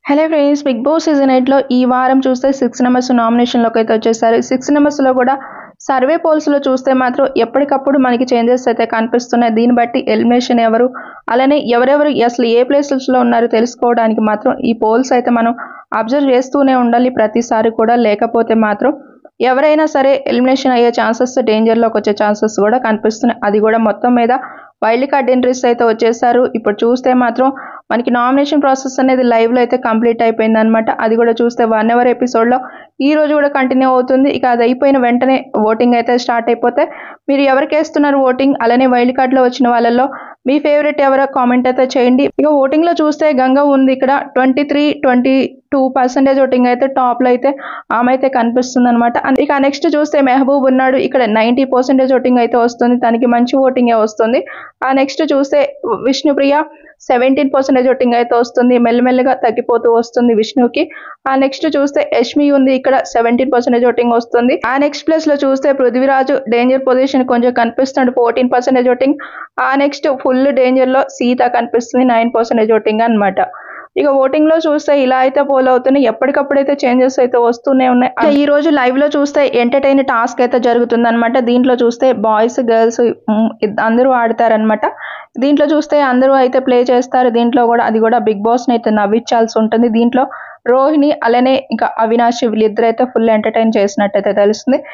Hello friends, Bigg Boss season 8లో ఈ వారం చూస్తే 6 మెంబర్స్ నామినేషన్లోకి అయితే వచ్చేసారు. 6 మెంబర్స్లో కూడా సర్వే పోల్స్లో చూస్తే మాత్రం ఎప్పటికప్పుడు మనకి చేంజెస్ అయితే కనిపిస్తున్నాయి. దీన్ని బట్టి ఎలిమినేషన్ ఎవరు, అలానే ఎవరెవరు అసలు ఏ ప్లేసెస్లో ఉన్నారో తెలుసుకోవడానికి మాత్రం ఈ పోల్స్ అయితే మనం అబ్జర్వ్ చేస్తూనే ఉండాలి ప్రతిసారి కూడా. లేకపోతే మాత్రం ఎవరైనా సరే ఎలిమినేషన్ అయ్యే ఛాన్సెస్, డేంజర్లోకి వచ్చే ఛాన్సెస్ కూడా కనిపిస్తున్నాయి. అది కూడా మొత్తం మీద వైల్డ్ కార్డ్ ఎంట్రీస్ అయితే వచ్చేసారు. ఇప్పుడు చూస్తే మాత్రం మనకి నామినేషన్ ప్రాసెస్ అనేది లైవ్లో అయితే కంప్లీట్ అయిపోయింది అనమాట. అది కూడా చూస్తే 1 అవర్ ఎపిసోడ్లో ఈ రోజు కూడా కంటిన్యూ అవుతుంది. ఇక అది అయిపోయిన వెంటనే ఓటింగ్ అయితే స్టార్ట్ అయిపోతే మీరు ఎవరికి వేస్తున్నారు ఓటింగ్, అలానే వైల్డ్ కార్డ్లో వచ్చిన వాళ్ళలో మీ ఫేవరెట్ ఎవరో కామెంట్ అయితే చేయండి. ఇక ఓటింగ్లో చూస్తే గంగ ఉంది ఇక్కడ 22% ఓటింగ్ అయితే టాప్లో అయితే ఆమె అయితే కనిపిస్తుంది అనమాట. ఇక నెక్స్ట్ చూస్తే మెహబూబ్ ఉన్నాడు ఇక్కడ 90% ఓటింగ్ అయితే వస్తుంది, తనకి మంచి ఓటింగే వస్తుంది. ఆ నెక్స్ట్ చూస్తే విష్ణుప్రియ 17% ఓటింగ్ అయితే వస్తుంది, మెల్లమెల్లగా తగ్గిపోతూ వస్తుంది విష్ణుకి. ఆ నెక్స్ట్ చూస్తే యష్మి ఉంది ఇక్కడ 17% ఓటింగ్ వస్తుంది. ఆ నెక్స్ట్ ప్లేస్ లో చూస్తే పృథ్వీరాజు డేంజర్ పొజిషన్ కొంచెం కనిపిస్తున్నాడు 14% ఓటింగ్. ఆ నెక్స్ట్ ఫుల్ డేంజర్ లో సీత కనిపిస్తుంది 9% ఓటింగ్ అనమాట. ఇక ఓటింగ్ లో చూస్తే ఇలా అయితే పోల్ అవుతున్నాయి, ఎప్పటికప్పుడైతే చేంజెస్ అయితే వస్తూనే ఉన్నాయి. ఈ రోజు లైవ్ లో చూస్తే ఎంటర్టైన్ టాస్క్ అయితే జరుగుతుంది అనమాట. దీంట్లో చూస్తే బాయ్స్ గర్ల్స్ అందరూ ఆడతారనమాట. దీంట్లో చూస్తే అందరూ అయితే ప్లే చేస్తారు. దీంట్లో కూడా అది కూడా బిగ్ బాస్ ని అయితే నవ్వించాల్సి ఉంటుంది. దీంట్లో రోహిణి అలానే ఇంకా అవినాష్ వీళ్ళిద్దరైతే ఫుల్ ఎంటర్టైన్ చేసినట్టయితే తెలుస్తుంది.